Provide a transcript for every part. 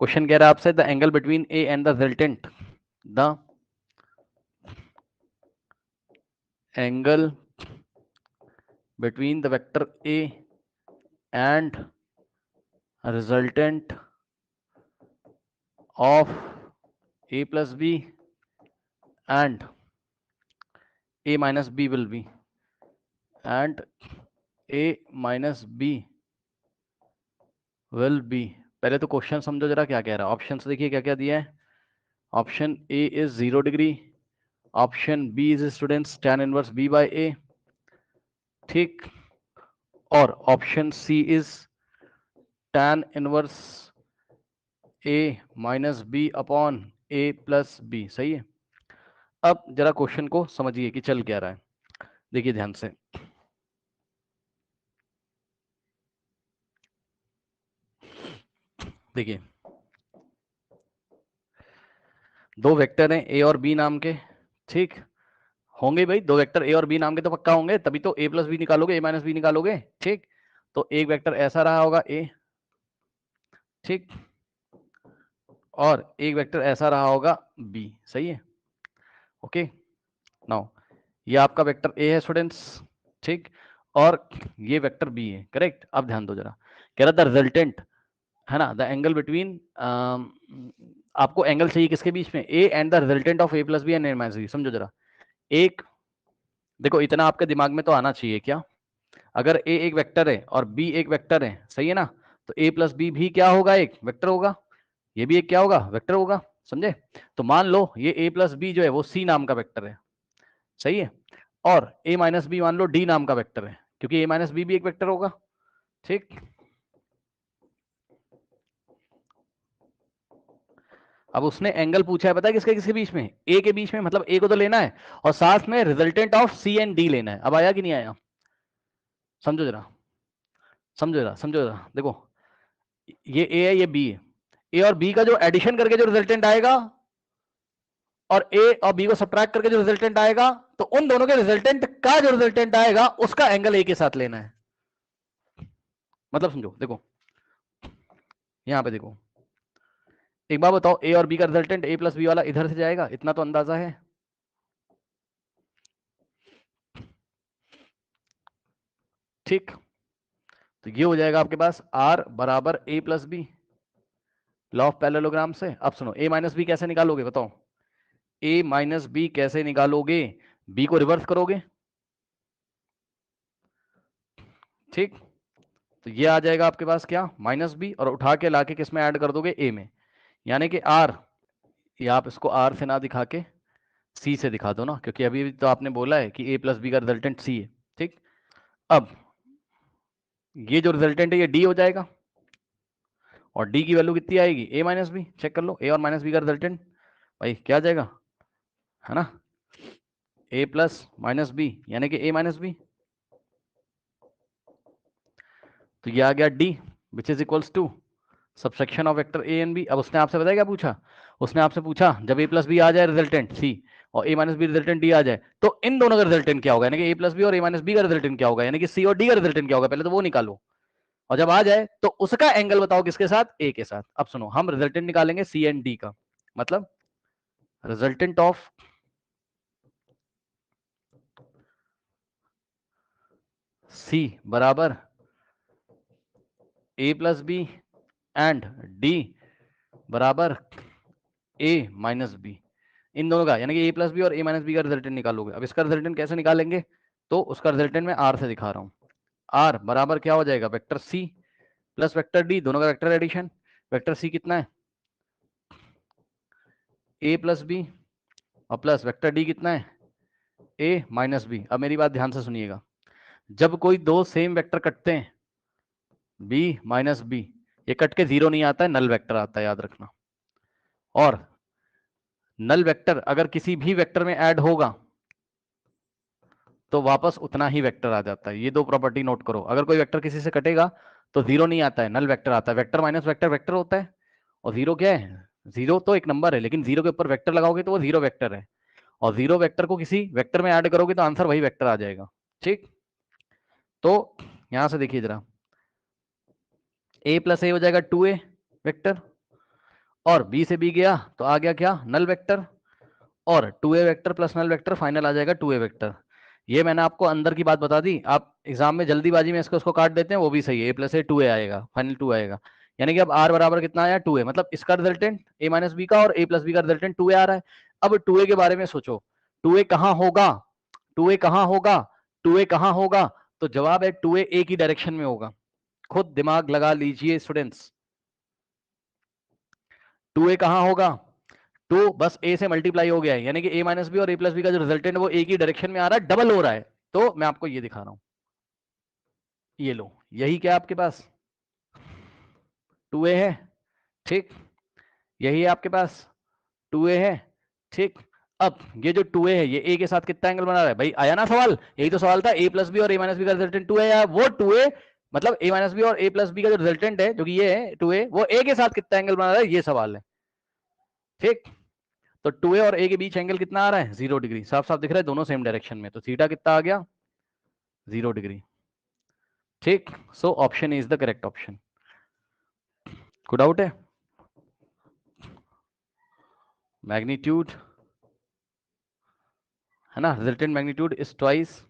Question कह रहा है आपसे the angle between A and the resultant, the angle between the vector A and resultant of a plus b and a minus b will be and a minus b will be। पहले तो question समझो जरा क्या कह रहा है। Option देखिए क्या क्या दिया है। Option A is 0 degree, option B is students tan inverse b by a, ठीक, और option C is tan inverse a minus b upon a plus b। सही है। अब जरा क्वेश्चन को समझिए कि चल क्या रहा है, देखिए ध्यान से। देखिए दो वेक्टर हैं ए और बी नाम के, ठीक होंगे भाई, दो वेक्टर ए और बी नाम के तो पक्का होंगे, तभी तो ए प्लस बी निकालोगे, ए माइनस बी निकालोगे, ठीक। तो एक वेक्टर ऐसा रहा होगा ए, ठीक, और एक वेक्टर ऐसा रहा होगा बी। सही है, ओके। नाउ ये आपका वेक्टर ए है स्टूडेंट्स, ठीक, और ये वेक्टर बी है, करेक्ट। अब ध्यान दो जरा, कह रहा था रिजल्टेंट है ना, द एंगल बिटवीन, आपको एंगल चाहिए किसके बीच में, A and the resultant of A plus B and A minus B. समझो जरा, एक देखो इतना आपके दिमाग में तो आना चाहिए क्या, अगर ए एक वेक्टर है और बी एक वेक्टर है, सही है ना, तो ए प्लस बी भी क्या होगा, एक वेक्टर होगा, ये भी एक क्या होगा, वेक्टर होगा। समझे। तो मान लो ये ए प्लस बी जो है वो सी नाम का वेक्टर है, सही है, और ए माइनस बी मान लो डी नाम का वेक्टर है, क्योंकि ए माइनस बी भी एक वेक्टर होगा, ठीक। अब उसने एंगल पूछा है, पता है किसके किसके बीच में, ए के बीच में, मतलब ए को तो लेना है और साथ में resultant of C and D लेना है। अब आया कि नहीं आया, समझो जरा, समझो जरा, समझो जरा, देखो ये ए है ये बी है, ए और बी का जो एडिशन करके जो रिजल्टेंट आएगा और ए और बी को सब्ट्रैक्ट करके जो रिजल्टेंट आएगा, तो उन दोनों के रिजल्टेंट का जो रिजल्टेंट आएगा उसका एंगल ए के साथ लेना है। मतलब समझो, देखो यहां पे देखो, एक बार बताओ, ए और बी का रिजल्टेंट ए प्लस बी वाला इधर से जाएगा, इतना तो अंदाजा है, ठीक। तो ये हो जाएगा आपके पास आर बराबर A plus B, law of parallelogram से। अब सुनो, ए माइनस बी कैसे निकालोगे बताओ, ए माइनस बी कैसे निकालोगे, बी को रिवर्स करोगे, ठीक। तो ये आ जाएगा आपके पास क्या, माइनस बी, और उठा के लाके किस में ऐड कर दोगे, ए में, यानी कि आर, या आप इसको आर से ना दिखा के सी से दिखा दो ना, क्योंकि अभी तो आपने बोला है कि ए प्लस बी का रिजल्टेंट सी है, ठीक। अब ये जो रिजल्टेंट है ये डी हो जाएगा, और डी की वैल्यू कितनी आएगी, ए माइनस बी। चेक कर लो, ए और माइनस बी का रिजल्टेंट भाई क्या आ जाएगा, है ना, ए प्लस माइनस बी, यानी कि ए माइनस बी। तो ये आ गया D which is equals to subsection of vector A and B. अब उसने आपसे बताया क्या पूछा, उसने आपसे पूछा जब ए प्लस बी आ जाए रिजल्टेंट सी और ए माइनस बी रिजल्टेंट डी आ जाए, तो इन दोनों का रिजल्टेंट क्या होगा, यानी कि ए प्लस बी और ए माइनस बी का रिजल्टेंट क्या होगा, यानी कि सी और डी का रिजल्टेंट क्या होगा, पहले तो वो निकालो, और जब आ जाए तो उसका एंगल बताओ किसके साथ, ए के साथ। अब सुनो, हम रिजल्टेंट निकालेंगे सी एंड डी का, मतलब रिजल्टेंट ऑफ सी बराबर A plus B and D बराबर ए माइनस बी, इन दोनों का, यानी कि ए प्लस बी और ए माइनस बी का रिजल्टेंट निकालोगे। अब इसका रिजल्टेंट कैसे निकालेंगे, तो उसका रिजल्टेंट मैं आर से दिखा रहा हूं, आर बराबर क्या हो जाएगा, vector C plus vector D, दोनों का वेक्टर एडिशन। वेक्टर सी कितना है, ए प्लस बी, और प्लस वेक्टर डी कितना है, ए माइनस बी। अब मेरी बात ध्यान से सुनिएगा, जब कोई दो सेम वेक्टर कटते हैं बी माइनस बी, ये कट के जीरो नहीं आता है, नल वेक्टर आता है, याद रखना। और नल वेक्टर अगर किसी भी वेक्टर में ऐड होगा तो वापस उतना ही वेक्टर आ जाता है। ये दो प्रॉपर्टी नोट करो, अगर कोई वेक्टर किसी से कटेगा तो जीरो नहीं आता है, नल वेक्टर आता है। वेक्टर माइनस वेक्टर वेक्टर होता है, और जीरो क्या है, जीरो तो एक नंबर है, लेकिन जीरो के ऊपर वेक्टर लगाओगे तो वो जीरो वेक्टर है, और जीरो वेक्टर को किसी वेक्टर में ऐड करोगे तो आंसर वही वेक्टर आ जाएगा, ठीक। तो यहां से देखिए जरा, ए प्लस ए हो जाएगा 2a वेक्टर, और बी से बी गया तो आ गया क्या, नल वेक्टर, और 2a vector plus null vector final आ जाएगा 2a वेक्टर। ये मैंने आपको अंदर की बात बता दी, आप एग्जाम में जल्दीबाजी में इसको उसको काट देते हैं, वो भी सही है, a प्लस ए 2a आएगा, फाइनल 2 आएगा। यानी कि अब r बराबर कितना आया 2a, मतलब इसका रिजल्टेंट a माइनस बी का और a प्लस बी का रिजल्टेंट 2a आ रहा है। अब 2a के बारे में सोचो, 2a कहाँ होगा, 2a कहाँ होगा, 2a कहाँ होगा, तो जवाब है 2a a की डायरेक्शन में होगा। खुद दिमाग लगा लीजिए स्टूडेंट्स, 2a कहाँ होगा, तो बस a से मल्टीप्लाई हो गया है, यानी कि a माइनस बी और a प्लस बी का जो रिजल्टेंट है वो a की डायरेक्शन में आ रहा है, डबल हो रहा है। तो मैं आपको ये दिखा रहा हूं, ये लो, यही क्या आपके पास 2a है, ठीक, यही है आपके पास 2a है, ठीक। अब ये जो 2a है ये a के साथ कितना एंगल बना रहा है, भाई आया ना सवाल, यही तो सवाल था, a प्लस बी और a माइनस बी का रिजल्टेंट 2a है, वो 2a मतलब a माइनस बी और a प्लस बी का जो रिजल्टेंट है जो कि ये है 2a, वो a के साथ कितना एंगल बना रहा है, ये सवाल है, ठीक। तो 2a और a के बीच एंगल कितना आ रहा है, 0 डिग्री, साफ साफ दिख रहा है दोनों सेम डायरेक्शन में, तो थीटा कितना आ गया 0 डिग्री, ठीक। So option is the correct option. कोई डाउट है, मैग्नीट्यूड है ना, resultant magnitude is twice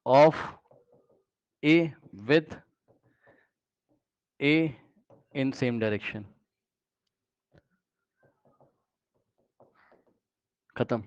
of a with a in same direction, खत्म।